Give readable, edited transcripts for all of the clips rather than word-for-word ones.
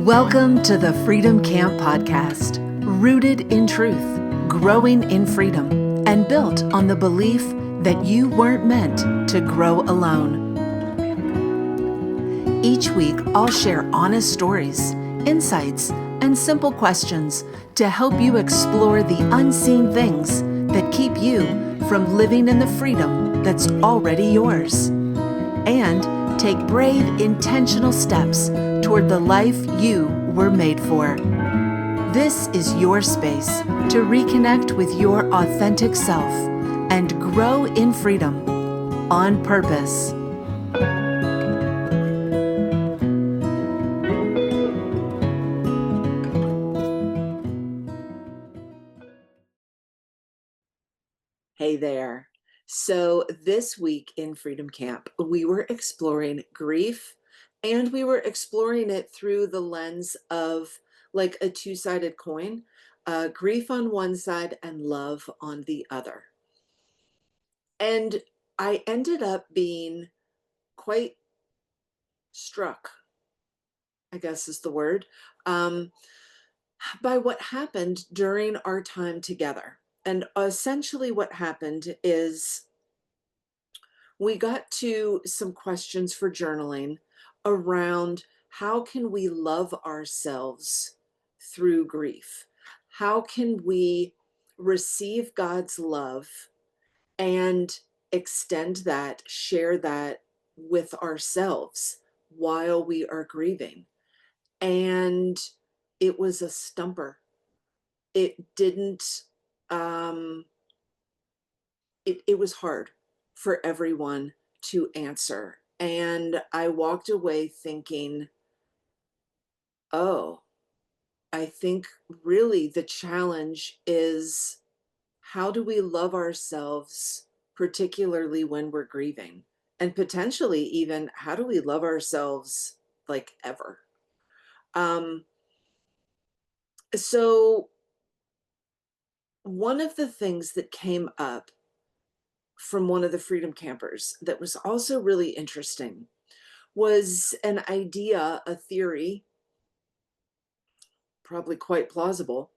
Welcome to the Freedom Camp Podcast, rooted in truth, growing in freedom, and built on the belief that you weren't meant to grow alone. Each week, I'll share honest stories, insights, and simple questions to help you explore the unseen things that keep you from living in the freedom that's already yours. And take brave, intentional steps toward the life you were made for. This is your space to reconnect with your authentic self and grow in freedom on purpose. Hey there. So this week in Freedom Camp, we were exploring grief, and we were exploring it through the lens of like a two-sided coin, grief on one side and love on the other. And I ended up being quite struck, I guess is the word, um, by what happened during our time together. And essentially what happened is we got to some questions for journaling around how can we love ourselves through grief? How can we receive God's love and extend that, share that with ourselves while we are grieving? And it was a stumper. It didn't, um, it was hard for everyone to answer. And I walked away thinking, oh, I think really the challenge is how do we love ourselves, particularly when we're grieving? And potentially even how do we love ourselves like ever? Um, so one of the things that came up from one of the Freedom Campers that was also really interesting was an idea, a theory, probably quite plausible,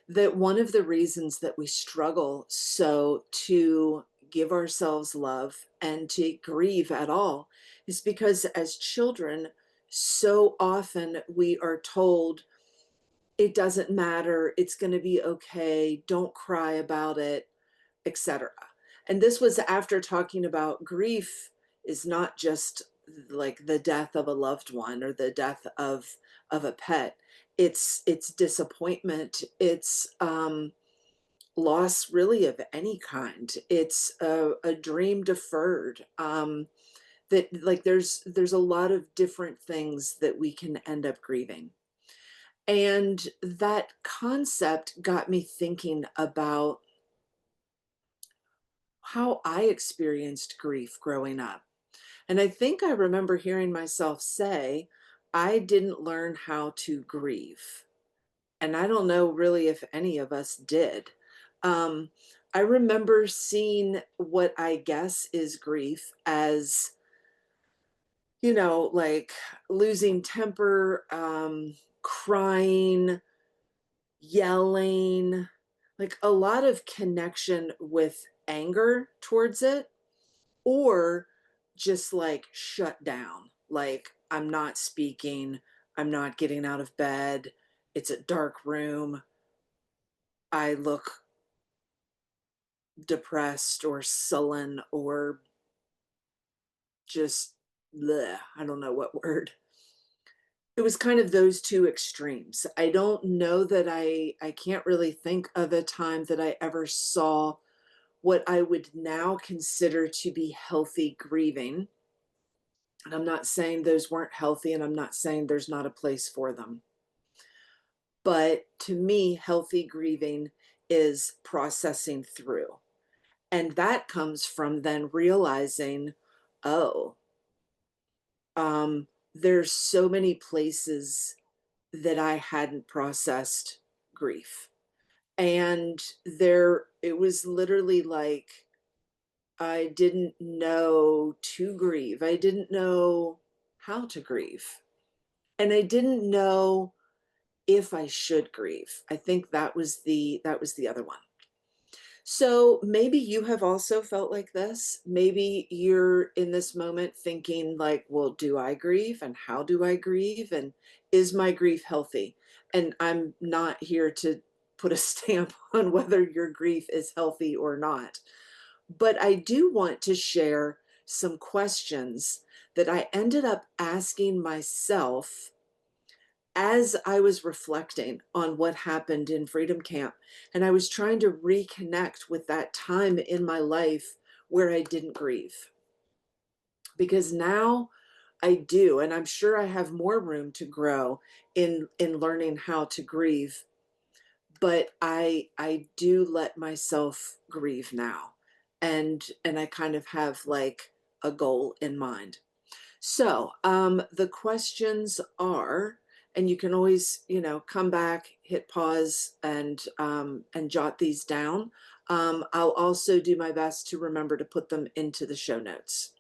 that one of the reasons that we struggle so to give ourselves love and to grieve at all is because as children, so often we are told it doesn't matter, it's going to be okay, don't cry about it, etc. And this was after talking about grief is not just like the death of a loved one or the death of a pet. It's disappointment. It's loss really of any kind. It's a dream deferred. That like there's a lot of different things that we can end up grieving. And that concept got me thinking about how I experienced grief growing up. And I think I remember hearing myself say, I didn't learn how to grieve. And I don't know really if any of us did. Um, I remember seeing what I guess is grief as, like losing temper, crying, yelling, like a lot of connection with anger towards it, or just like shut down. Like, I'm not speaking, I'm not getting out of bed, it's a dark room, I look depressed or sullen or just bleh, I don't know what word. It was kind of those two extremes. I don't know that I can't really think of a time that I ever saw what I would now consider to be healthy grieving. And I'm not saying those weren't healthy, and I'm not saying there's not a place for them. But to me, healthy grieving is processing through. And that comes from then realizing, oh, there's so many places that I hadn't processed grief. And it was literally like I didn't know to grieve. I didn't know how to grieve. And I didn't know if I should grieve. I think that was the other one. So maybe you have also felt like this. Maybe you're in this moment thinking like, well, do I grieve and how do I grieve and is my grief healthy? And I'm not here to put a stamp on whether your grief is healthy or not. But I do want to share some questions that I ended up asking myself as I was reflecting on what happened in Freedom Camp, and I was trying to reconnect with that time in my life where I didn't grieve. Because now I do, and I'm sure I have more room to grow in learning how to grieve, but I do let myself grieve now. And I kind of have like a goal in mind. So, the questions are, and you can always, come back, hit pause, and jot these down. I'll also do my best to remember to put them into the show notes.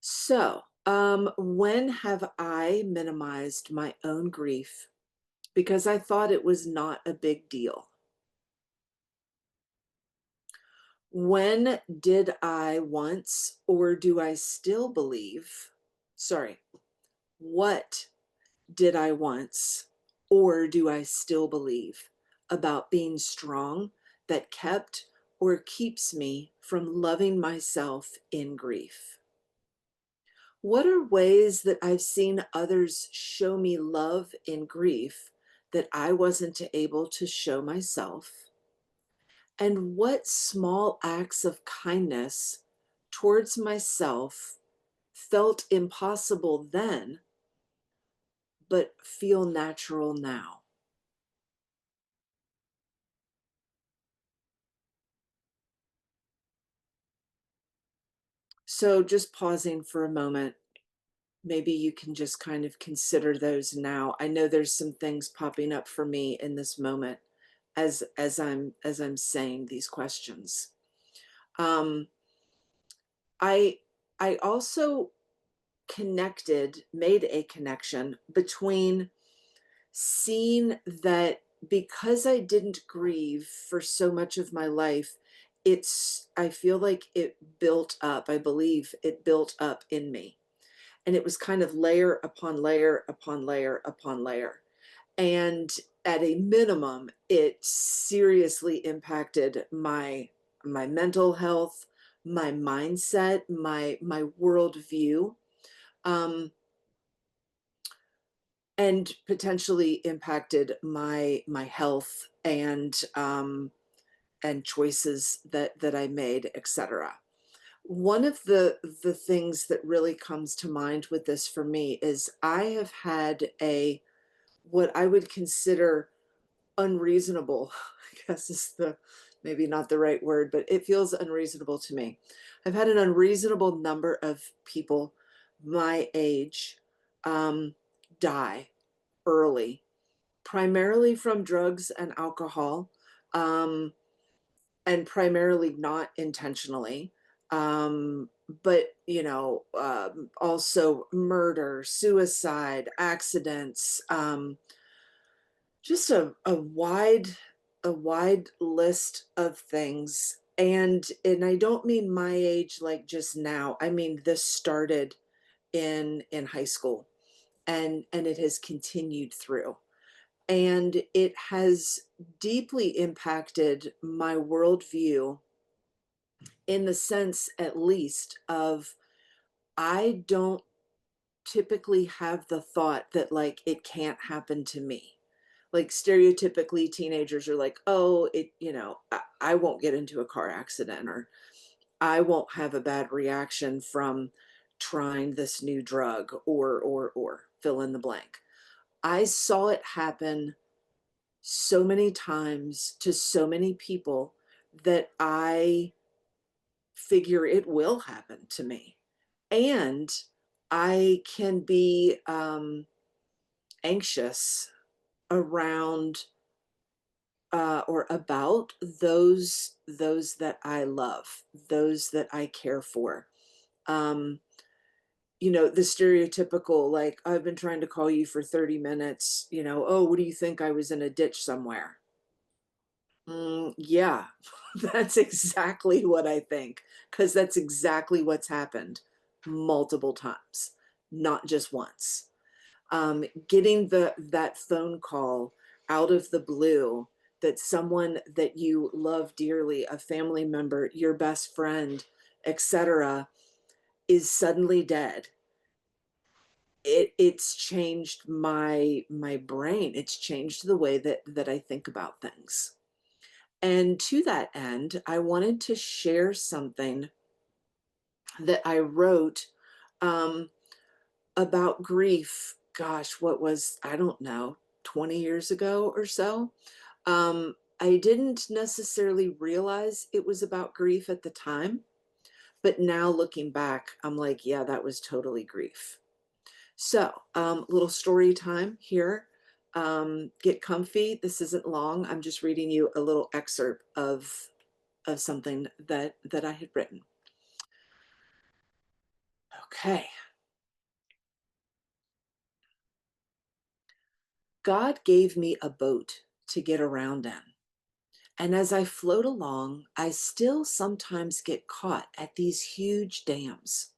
So, when have I minimized my own grief because I thought it was not a big deal? When did I once, or do I still believe? Sorry, what did I once, or do I still believe about being strong that kept or keeps me from loving myself in grief? What are ways that I've seen others show me love in grief that I wasn't able to show myself? And what small acts of kindness towards myself felt impossible then, but feel natural now? So, just pausing for a moment, maybe you can just kind of consider those now. I know there's some things popping up for me in this moment as I'm saying these questions. Um, I I also made a connection between seeing that because I didn't grieve for so much of my life, I feel like it built up. I believe it built up in me. And it was kind of layer upon layer upon layer upon layer. And at a minimum, it seriously impacted my mental health, my mindset, my worldview, um, and potentially impacted my health and choices that I made, etc. One of the things that really comes to mind with this for me is I have had a what I would consider unreasonable, I guess is the maybe not the right word, but it feels unreasonable to me. I've had an unreasonable number of people my age um, die early, primarily from drugs and alcohol, um, and primarily not intentionally. But also murder, suicide, accidents, just a wide list of things. And I don't mean my age like just now. I mean this started in high school and it has continued through. And it has deeply impacted my worldview in the sense, at least, of I don't typically have the thought that like it can't happen to me. Like stereotypically, teenagers are like, oh, I won't get into a car accident, or I won't have a bad reaction from trying this new drug, or fill in the blank. I saw it happen so many times to so many people that I figure it will happen to me. And I can be anxious around or about those that I love, those that I care for. Um, the stereotypical, like, I've been trying to call you for 30 minutes, oh, what do you think? I was in a ditch somewhere. Yeah, that's exactly what I think, because that's exactly what's happened multiple times, not just once. Getting that phone call out of the blue that someone that you love dearly, a family member, your best friend, etc., is suddenly dead. It's changed my brain. It's changed the way that I think about things. And to that end, I wanted to share something that I wrote um, about grief. Gosh, what was, I don't know, 20 years ago or so. I didn't necessarily realize it was about grief at the time, but now looking back, I'm like, yeah, that was totally grief. So, little story time here. Get comfy. This isn't long. I'm just reading you a little excerpt of something that I had written. Okay. God gave me a boat to get around in. And as I float along, I still sometimes get caught at these huge dams.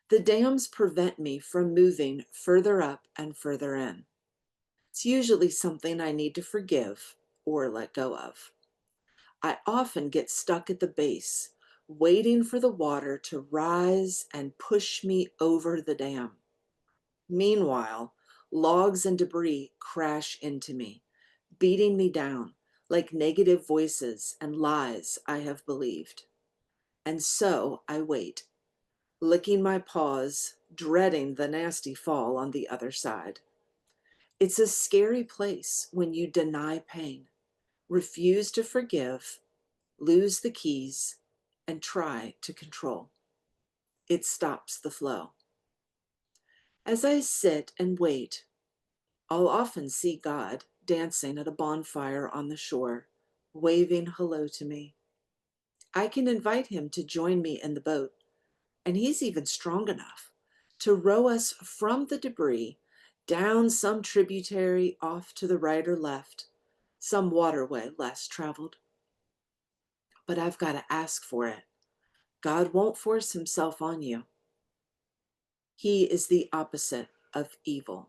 The dams prevent me from moving further up and further in. It's usually something I need to forgive or let go of. I often get stuck at the base, waiting for the water to rise and push me over the dam. Meanwhile, logs and debris crash into me, beating me down like negative voices and lies I have believed. And so I wait, licking my paws, dreading the nasty fall on the other side. It's a scary place when you deny pain, refuse to forgive, lose the keys, and try to control. It stops the flow. As I sit and wait, I'll often see God dancing at a bonfire on the shore, waving hello to me. I can invite him to join me in the boat, and he's even strong enough to row us from the debris down some tributary off to the right or left, some waterway less traveled. But I've got to ask for it. God won't force himself on you. He is the opposite of evil.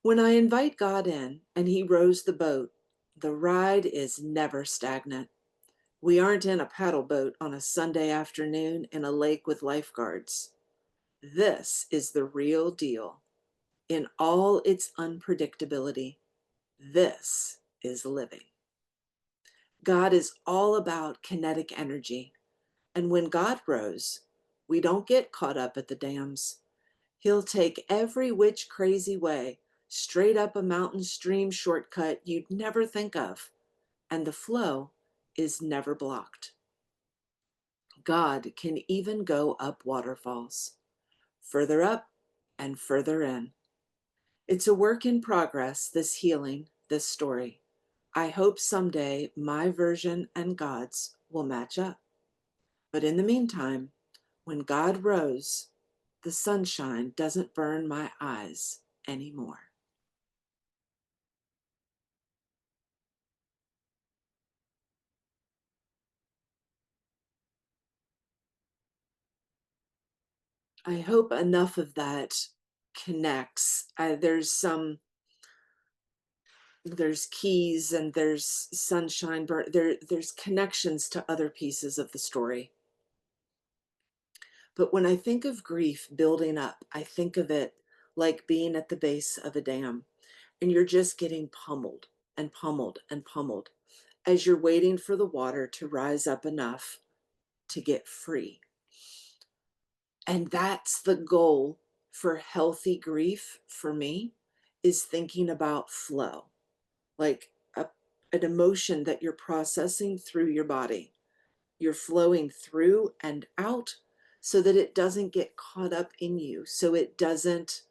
When I invite God in and he rows the boat, the ride is never stagnant. We aren't in a paddle boat on a Sunday afternoon in a lake with lifeguards. This is the real deal. In all its unpredictability, this is living. God is all about kinetic energy. And when God rows, we don't get caught up at the dams. He'll take every which crazy way, straight up a mountain stream shortcut you'd never think of, and the flow is never blocked. God can even go up waterfalls, further up and further in. It's a work in progress, this healing, this story. I hope someday my version and God's will match up. But in the meantime, when God rose, the sunshine doesn't burn my eyes anymore. I hope enough of that connects. There's keys and there's sunshine. There's connections to other pieces of the story. But when I think of grief building up, I think of it like being at the base of a dam, and you're just getting pummeled and pummeled and pummeled as you're waiting for the water to rise up enough to get free. And that's the goal for healthy grief for me, is thinking about flow, like an emotion that you're processing through your body. You're flowing through and out so that it doesn't get caught up in you, so it doesn't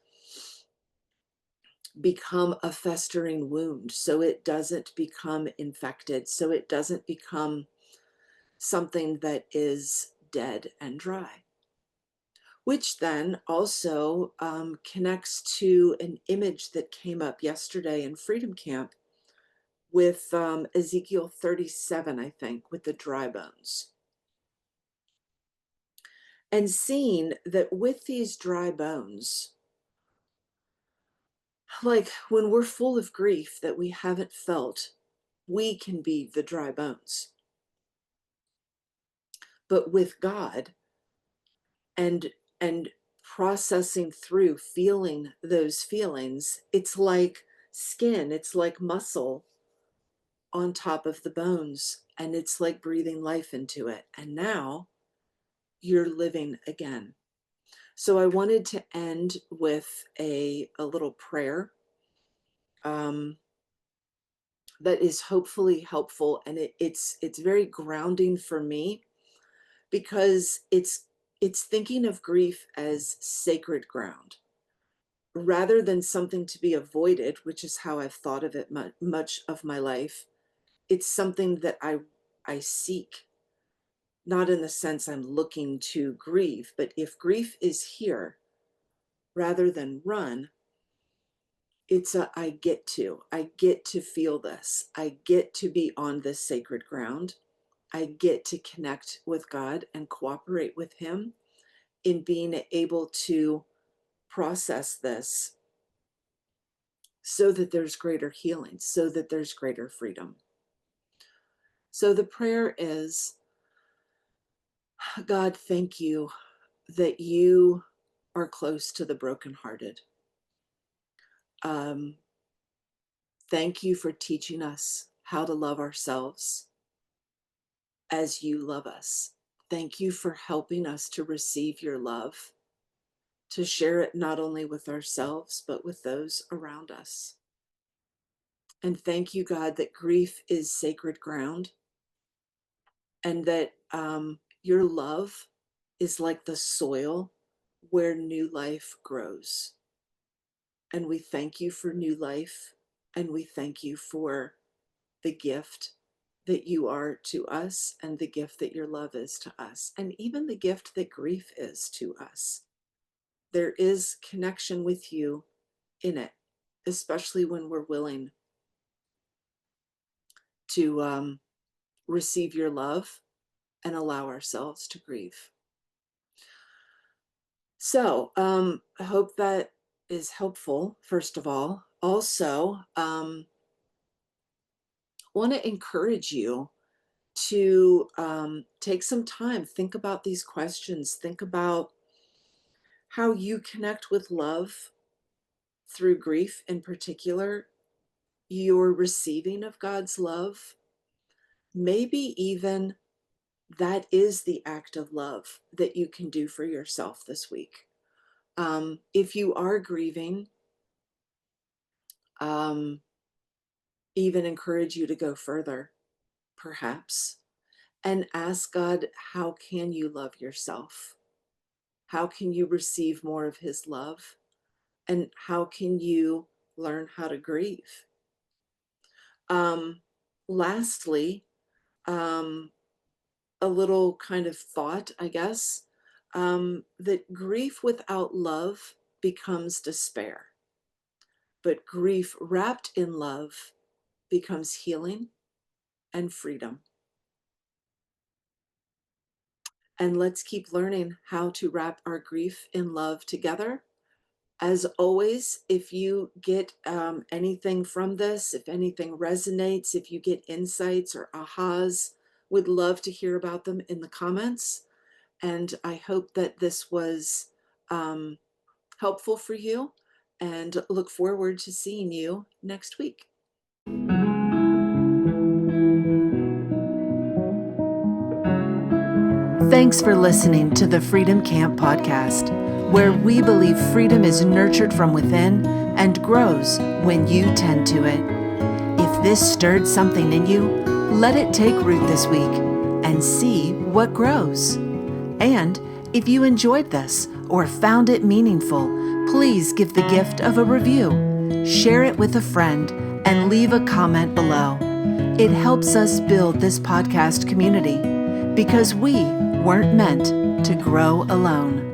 become a festering wound, so it doesn't become infected, so it doesn't become something that is dead and dry. which then also connects to an image that came up yesterday in Freedom Camp with Ezekiel 37, I think, with the dry bones. And seeing that with these dry bones, like when we're full of grief that we haven't felt, we can be the dry bones. But with God and processing through feeling those feelings, it's like skin, it's like muscle on top of the bones, and it's like breathing life into it. And now you're living again. So I wanted to end with a little prayer that is hopefully helpful, and it's very grounding for me because it's thinking of grief as sacred ground rather than something to be avoided, which is how I've thought of it much of my life. It's something that I seek, not in the sense I'm looking to grieve, but if grief is here rather than run, it's I get to feel this. I get to be on this sacred ground. I get to connect with God and cooperate with Him in being able to process this so that there's greater healing, so that there's greater freedom. So the prayer is, God, thank you that you are close to the brokenhearted. Thank you for teaching us how to love ourselves as you love us. Thank you for helping us to receive your love, to share it not only with ourselves, but with those around us. And thank you, God, that grief is sacred ground and that your love is like the soil where new life grows. And we thank you for new life, and we thank you for the gift that you are to us and the gift that your love is to us, and even the gift that grief is to us. There is connection with you in it, especially when we're willing to receive your love and allow ourselves to grieve. So I hope that is helpful, first of all. Also, want to encourage you to take some time, think about these questions, think about how you connect with love through grief in particular, your receiving of God's love. Maybe even that is the act of love that you can do for yourself this week. If you are grieving, even encourage you to go further, perhaps, and ask God, how can you love yourself? How can you receive more of His love? And how can you learn how to grieve? Lastly, a little kind of thought, I guess, that grief without love becomes despair, but grief wrapped in love becomes healing and freedom. And let's keep learning how to wrap our grief in love together. As always, if you get anything from this, if anything resonates, if you get insights or ahas, would love to hear about them in the comments. And I hope that this was helpful for you, and look forward to seeing you next week. Thanks for listening to the Freedom Camp podcast, where we believe freedom is nurtured from within and grows when you tend to it. If this stirred something in you, let it take root this week and see what grows. And if you enjoyed this or found it meaningful, please give the gift of a review, share it with a friend, and leave a comment below. It helps us build this podcast community because we weren't meant to grow alone.